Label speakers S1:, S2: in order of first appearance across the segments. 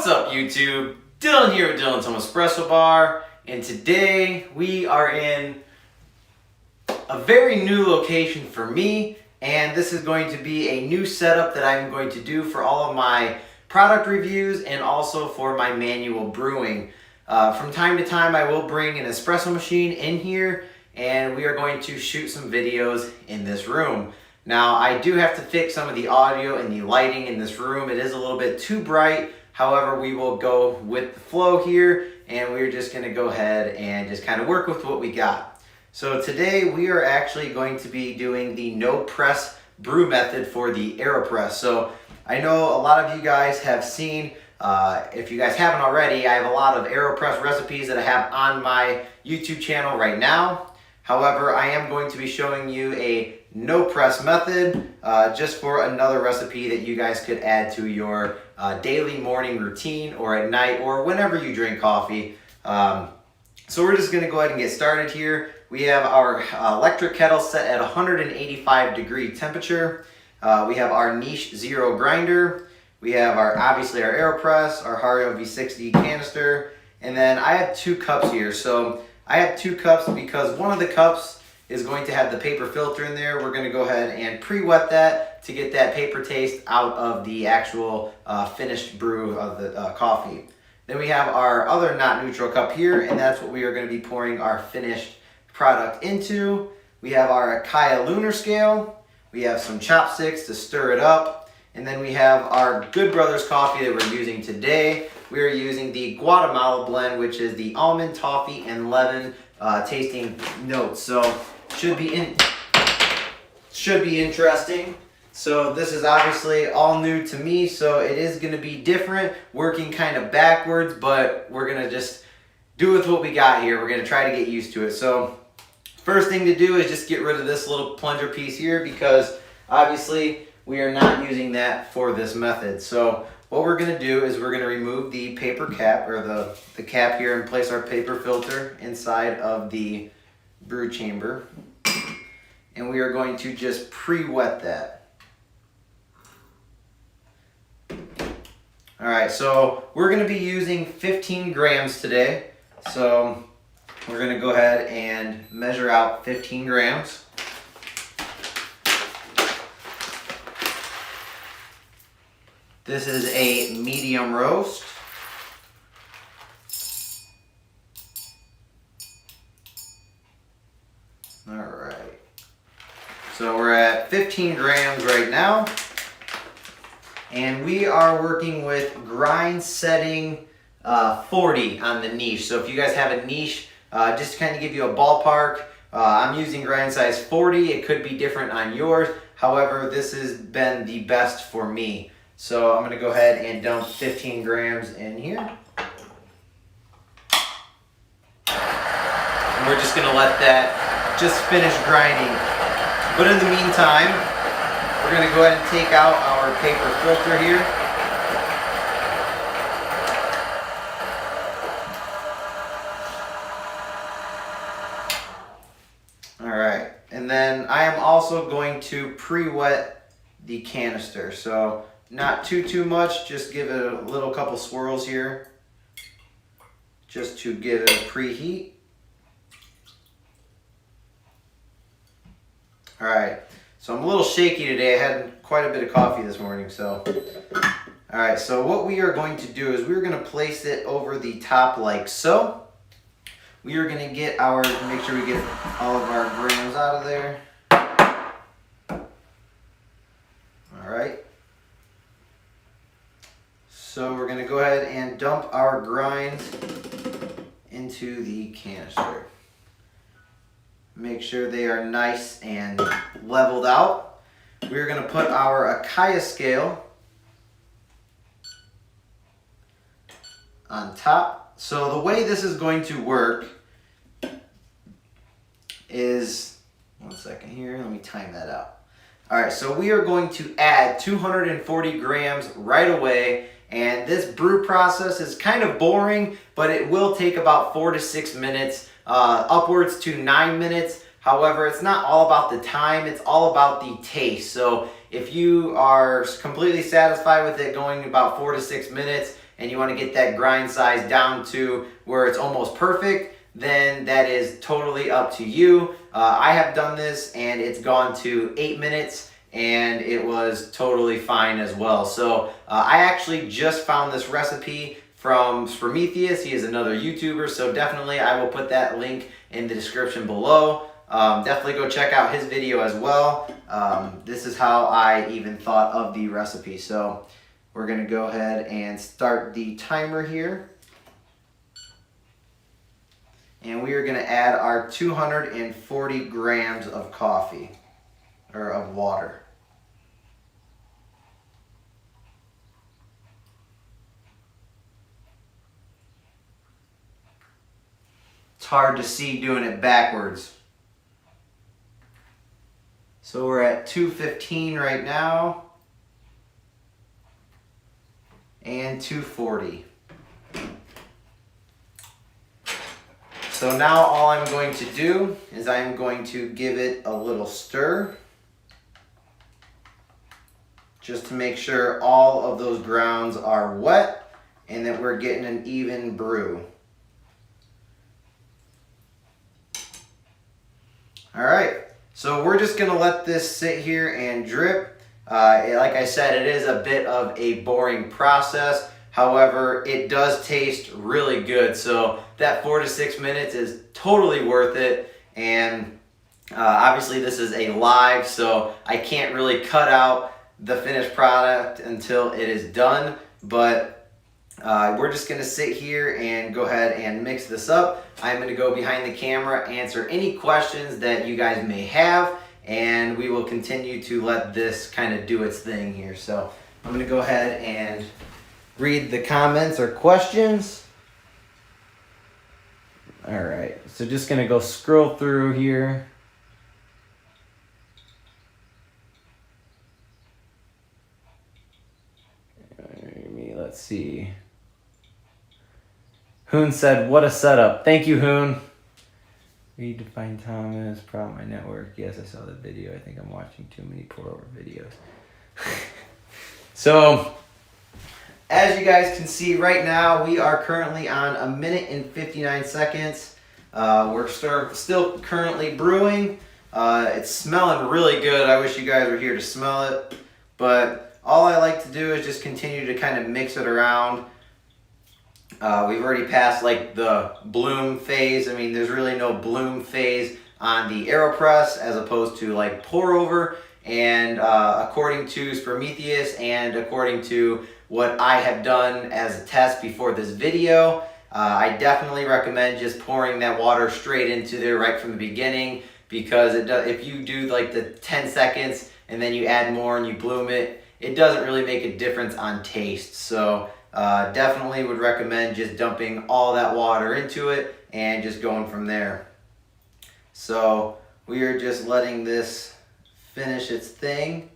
S1: What's up, YouTube? Dylan here with Dylanshomeespressobar, and today we are in a very new location for me, and this is going to be a new setup that I'm going to do for all of my product reviews and also for my manual brewing. From time to time I will bring an espresso machine in here, and we are going to shoot some videos in this room. Now, I do have to fix some of the audio and the lighting in this room. It is a little bit too bright. However, we will go with the flow here, and we're just gonna go ahead and just kind of work with what we got. So today we are actually going to be doing the no press brew method for the AeroPress. So I know a lot of you guys have seen, if you guys haven't already, I have a lot of AeroPress recipes that I have on my YouTube channel right now. However, I am going to be showing you a no press method just for another recipe that you guys could add to your daily morning routine or at night or whenever you drink coffee. So we're just gonna go ahead and get started here. We have our electric kettle set at 185-degree temperature. We have our niche zero grinder. We have obviously our AeroPress, our Hario V60 canister, and then I have 2 cups here. So I have 2 cups because one of the cups is going to have the paper filter in there. We're gonna go ahead and pre-wet that to get that paper taste out of the actual finished brew of the coffee. Then we have our other not neutral cup here, and that's what we are gonna be pouring our finished product into. We have our Kaya lunar scale. We have some chopsticks to stir it up. And then we have our Good Brothers coffee that we're using today. We are using the Guatemala blend, which is the almond, toffee, and lemon tasting notes. So should be interesting. So this is obviously all new to me, so it is going to be different, working kind of backwards, but we're going to just do with what we got here. We're going to try to get used to it. So first thing to do is just get rid of this little plunger piece here, because obviously we are not using that for this method. So what we're going to do is we're going to remove the paper cap, or the cap here, and place our paper filter inside of the brew chamber. And we are going to just pre-wet that. All right, so we're going to be using 15 grams today. So we're going to go ahead and measure out 15 grams. This is a medium roast. All right. So we're at 15 grams right now. And we are working with grind setting 40 on the niche. So if you guys have a niche, just to kind of give you a ballpark, I'm using grind size 40. It could be different on yours. However, this has been the best for me. So I'm going to go ahead and dump 15 grams in here. And we're just going to let that just finish grinding. But in the meantime, we're going to go ahead and take out our paper filter here. All right, and then I am also going to pre-wet the canister. So not too much, just give it a little couple swirls here, just to give it a preheat. All right, so I'm a little shaky today. I had quite a bit of coffee this morning, so. All right, so what we are going to do is we're gonna place it over the top like so. We are gonna get make sure we get all of our grams out of there. All right. So we're going to go ahead and dump our grinds into the canister. Make sure they are nice and leveled out. We're going to put our Kaya scale on top. So the way this is going to work is, one second here, let me time that out. All right, so we are going to add 240 grams right away. And this brew process is kind of boring, but it will take about 4 to 6 minutes, upwards to 9 minutes. However, it's not all about the time, it's all about the taste. So if you are completely satisfied with it going about 4 to 6 minutes, and you want to get that grind size down to where it's almost perfect, then that is totally up to you. I have done this and it's gone to 8 minutes and it was totally fine as well. So I actually just found this recipe from Prometheus. He is another YouTuber, so definitely I will put that link in the description below. Definitely go check out his video as well. This is how I even thought of the recipe. So we're gonna go ahead and start the timer here. And we are gonna add our 240 grams of coffee, or of water. It's hard to see doing it backwards. So we're at 215 right now, and 240. So now all I'm going to do is I'm going to give it a little stir, just to make sure all of those grounds are wet and that we're getting an even brew. All right, so we're just gonna let this sit here and drip. Like I said, it is a bit of a boring process. However, it does taste really good. So that 4 to 6 minutes is totally worth it. And obviously this is a live, so I can't really cut out the finished product until it is done. But we're just gonna sit here and go ahead and mix this up. I'm gonna go behind the camera, answer any questions that you guys may have, and we will continue to let this kind of do its thing here. So I'm gonna go ahead and read the comments or questions. All right, so just gonna go scroll through here. Let's see. Hoon said, "What a setup." Thank you, Hoon. Read to find Thomas. Problem my network. Yes, I saw the video. I think I'm watching too many pour over videos. So, as you guys can see right now, we are currently on 1 minute and 59 seconds. We're still currently brewing. It's smelling really good. I wish you guys were here to smell it. But all I like to do is just continue to kind of mix it around. We've already passed like the bloom phase. I mean, there's really no bloom phase on the AeroPress as opposed to like pour over. And according to Prometheus and according to what I have done as a test before this video, I definitely recommend just pouring that water straight into there right from the beginning, because if you do like the 10 seconds and then you add more and you bloom it, it doesn't really make a difference on taste. So definitely would recommend just dumping all that water into it and just going from there. So we are just letting this finish its thing.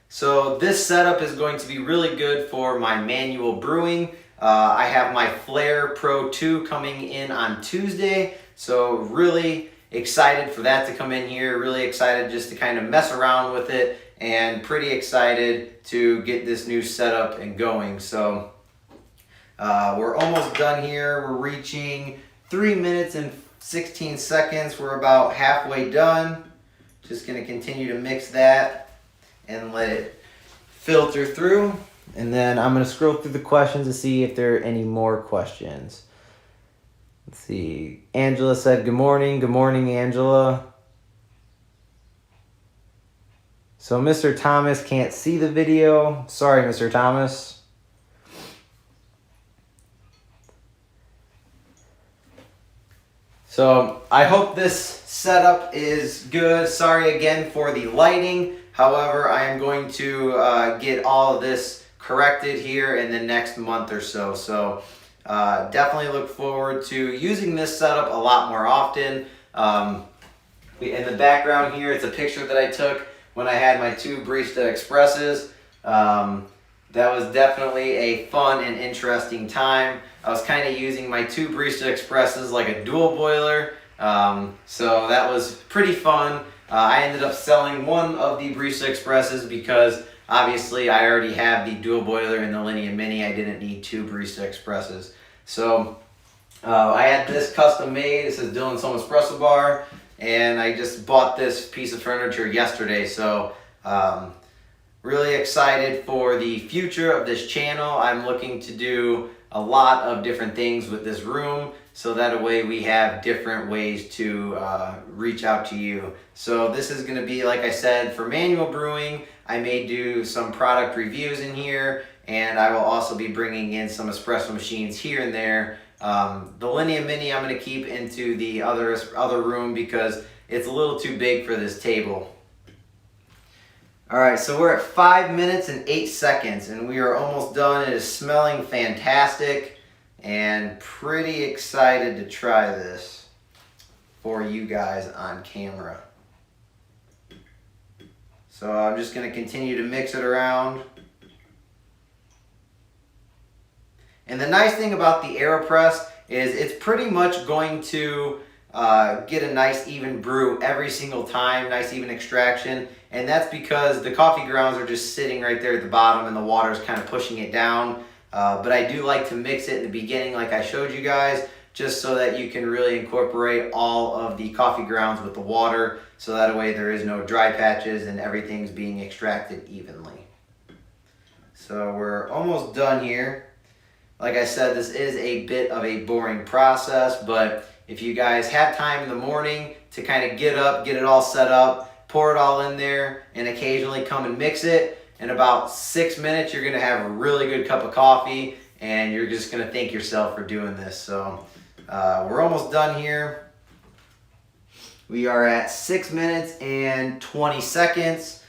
S1: So this setup is going to be really good for my manual brewing. I have my Flare Pro 2 coming in on Tuesday, so really excited for that to come in here. Really excited just to kind of mess around with it, and pretty excited to get this new setup and going. So we're almost done here. We're reaching 3 minutes and 16 seconds. We're about halfway done. Just going to continue to mix that and let it filter through. And then I'm going to scroll through the questions to see if there are any more questions. Let's see. Angela said, "Good morning." Good morning, Angela. So Mr. Thomas can't see the video. Sorry, Mr. Thomas. So I hope this setup is good. Sorry again for the lighting. However, I am going to get all of this corrected here in the next month or so. So definitely look forward to using this setup a lot more often. In the background here, it's a picture that I took when I had my 2 Barista Expresses. That was definitely a fun and interesting time. I was kind of using my 2 Barista Expresses like a dual boiler. So that was pretty fun. I ended up selling one of the Barista Expresses because obviously I already have the dual boiler and the Linea Mini. I didn't need 2 Barista Expresses. So I had this custom made. It says Dylanshomeespressobar, and I just bought this piece of furniture yesterday. So really excited for the future of this channel. I'm looking to do a lot of different things with this room, so that way we have different ways to reach out to you. So this is going to be, like I said, for manual brewing. I may do some product reviews in here, and I will also be bringing in some espresso machines here and there. The Linea Mini I'm going to keep into the other room because it's a little too big for this table. Alright, so we're at 5 minutes and 8 seconds, and we are almost done. It is smelling fantastic, and pretty excited to try this for you guys on camera. So I'm just going to continue to mix it around. And the nice thing about the AeroPress is it's pretty much going to get a nice even brew every single time, nice even extraction. And that's because the coffee grounds are just sitting right there at the bottom and the water is kind of pushing it down. But I do like to mix it in the beginning like I showed you guys, just so that you can really incorporate all of the coffee grounds with the water, so that way there is no dry patches and everything's being extracted evenly. So we're almost done here. Like I said, this is a bit of a boring process, but if you guys have time in the morning to kind of get up, get it all set up, pour it all in there, and occasionally come and mix it, in about 6 minutes you're going to have a really good cup of coffee, and you're just going to thank yourself for doing this. So we're almost done here. We are at 6 minutes and 20 seconds.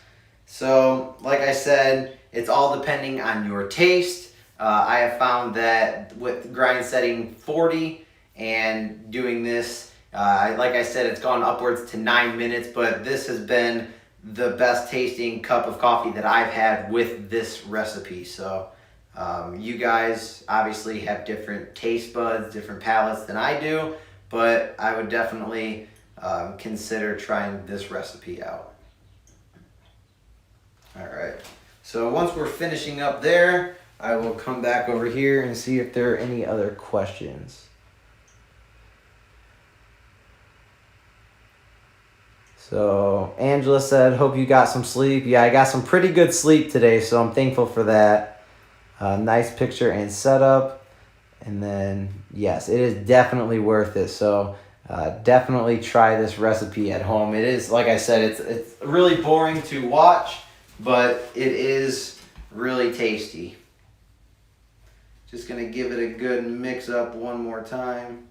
S1: So like I said, it's all depending on your taste. I have found that with grind setting 40 and doing this, like I said, it's gone upwards to 9 minutes, but this has been the best tasting cup of coffee that I've had with this recipe. So you guys obviously have different taste buds, different palates than I do, but I would definitely consider trying this recipe out. All right, so once we're finishing up there, I will come back over here and see if there are any other questions. So Angela said, hope you got some sleep. Yeah, I got some pretty good sleep today, so I'm thankful for that. Nice picture and setup. And then, yes, it is definitely worth it. So definitely try this recipe at home. It is, like I said, it's really boring to watch, but it is really tasty. Just going to give it a good mix up one more time.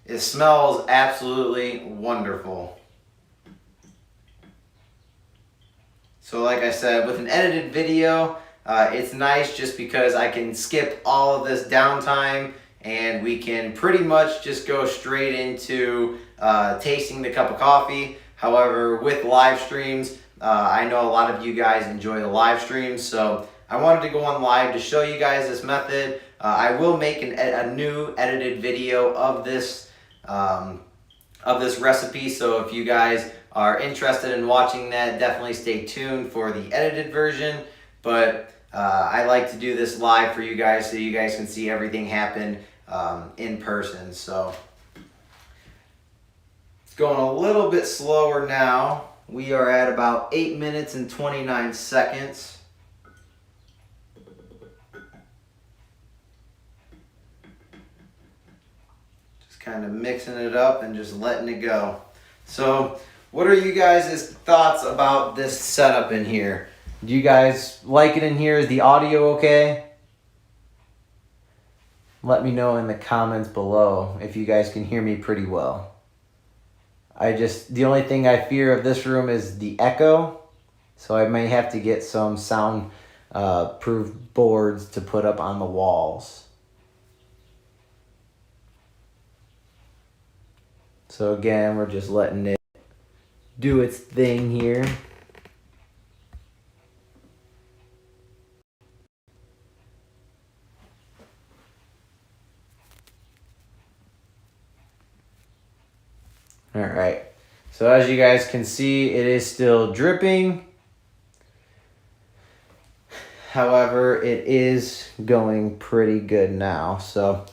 S1: It smells absolutely wonderful. So like I said, with an edited video, it's nice just because I can skip all of this downtime and we can pretty much just go straight into tasting the cup of coffee. However, with live streams, I know a lot of you guys enjoy the live streams, so I wanted to go on live to show you guys this method. I will make a new edited video of this recipe, so if you guys are interested in watching that, definitely stay tuned for the edited version. But I like to do this live for you guys so you guys can see everything happen in person. So it's going a little bit slower now. We are at about 8 minutes and 29 seconds. Just kind of mixing it up and just letting it go. So what are you guys' thoughts about this setup in here? Do you guys like it in here? Is the audio okay? Let me know in the comments below if you guys can hear me pretty well. The only thing I fear of this room is the echo, so I may have to get some sound proof boards to put up on the walls. So again, we're just letting it do its thing here. All right. So as you guys can see, it is still dripping. However, it is going pretty good now. So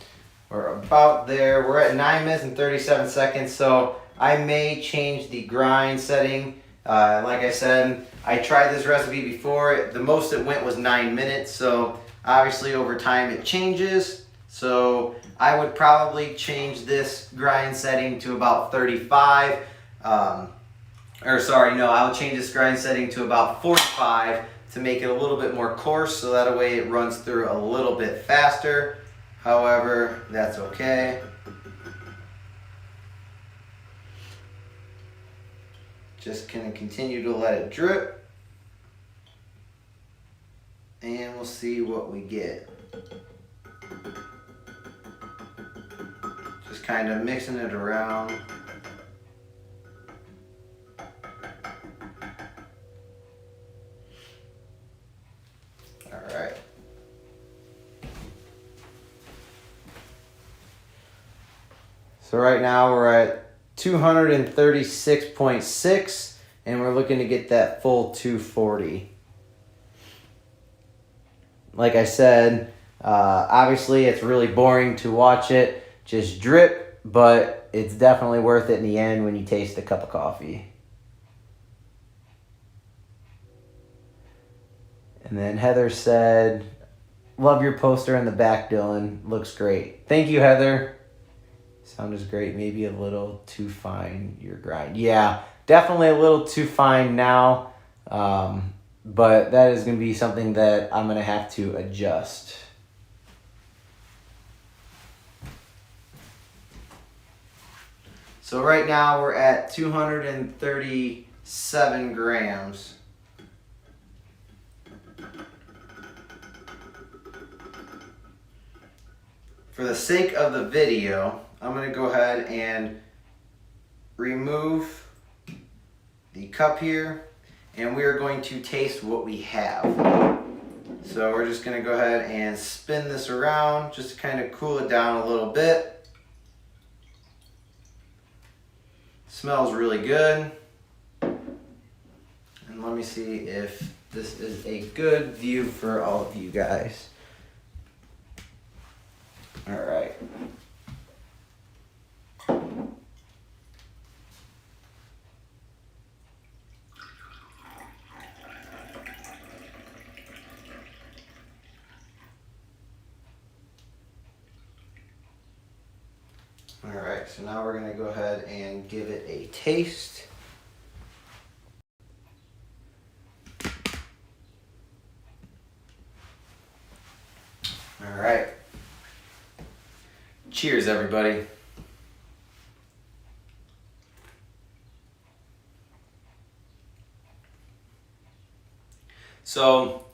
S1: we're about there. We're at 9 minutes and 37 seconds. So I may change the grind setting. Like I said, I tried this recipe before. The most it went was 9 minutes. So obviously over time it changes. So I would probably change this grind setting to about 35. I would change this grind setting to about 45 to make it a little bit more coarse, so that way it runs through a little bit faster. However, that's okay. Just gonna continue to let it drip, and we'll see what we get. Just kind of mixing it around. Alright. So right now we're at 236.6 and we're looking to get that full 240. Like I said, obviously it's really boring to watch it just drip, but it's definitely worth it in the end when you taste a cup of coffee. And then Heather said, love your poster in the back, Dylan. Looks great. Thank you, Heather. Sound is great. Maybe a little too fine, your grind. Yeah, definitely a little too fine now. But that is going to be something that I'm going to have to adjust. So right now we're at 237 grams. For the sake of the video, I'm going to go ahead and remove the cup here, and we are going to taste what we have. So we're just going to go ahead and spin this around just to kind of cool it down a little bit. Smells really good. And let me see if this is a good view for all of you guys. All right. All right, so now we're gonna go ahead and give it a taste. All right. Cheers, everybody. So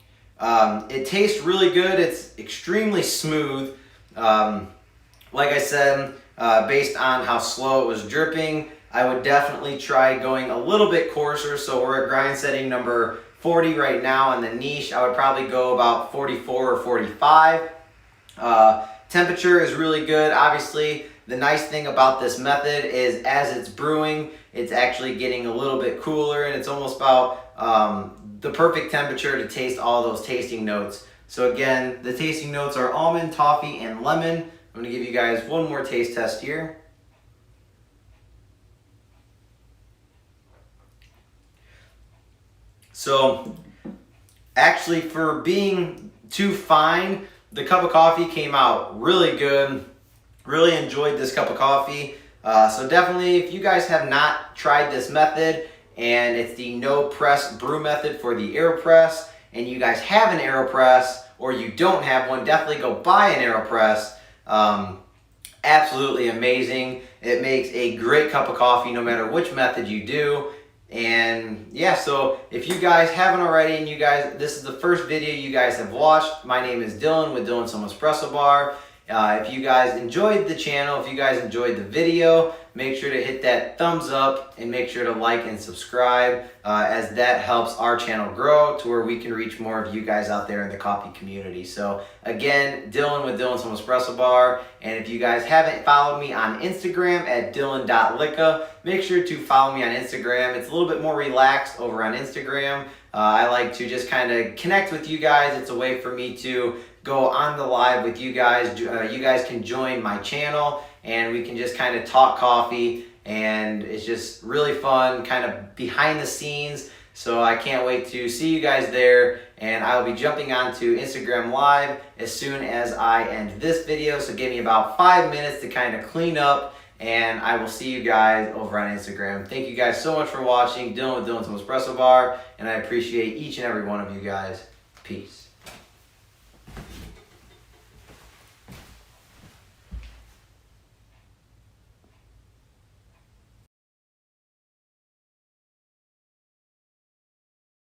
S1: it tastes really good. It's extremely smooth. Like I said, based on how slow it was dripping, I would definitely try going a little bit coarser. So we're at grind setting number 40 right now in the niche. I would probably go about 44 or 45. Temperature is really good. Obviously, the nice thing about this method is as it's brewing, it's actually getting a little bit cooler, and it's almost about the perfect temperature to taste all those tasting notes. So again, the tasting notes are almond, toffee, and lemon. I'm going to give you guys one more taste test here. So actually, for being too fine, the cup of coffee came out really good. Really enjoyed this cup of coffee. So definitely, if you guys have not tried this method, and it's the no press brew method for the AeroPress, and you guys have an AeroPress or you don't have one, definitely go buy an AeroPress. Absolutely amazing. It makes a great cup of coffee no matter which method you do. And yeah, so if you guys haven't already, and you guys, this is the first video you guys have watched, my name is Dylan with Dylanshomeespressobar, If you guys enjoyed the channel, if you guys enjoyed the video, make sure to hit that thumbs up and make sure to like and subscribe, as that helps our channel grow to where we can reach more of you guys out there in the coffee community. So again, Dylan with Dylanshomeespressobar, and if you guys haven't followed me on Instagram at dylan.licka, make sure to follow me on Instagram. It's a little bit more relaxed over on Instagram. I like to just kind of connect with you guys. It's a way for me to go on the live with you guys. You guys can join my channel and we can just kind of talk coffee, and it's just really fun, kind of behind the scenes. So I can't wait to see you guys there, and I will be jumping onto Instagram Live as soon as I end this video. So give me about 5 minutes to kind of clean up, and I will see you guys over on Instagram. Thank you guys so much for watching. Dylan with Dylanshomeespressobar, and I appreciate each and every one of you guys. Peace.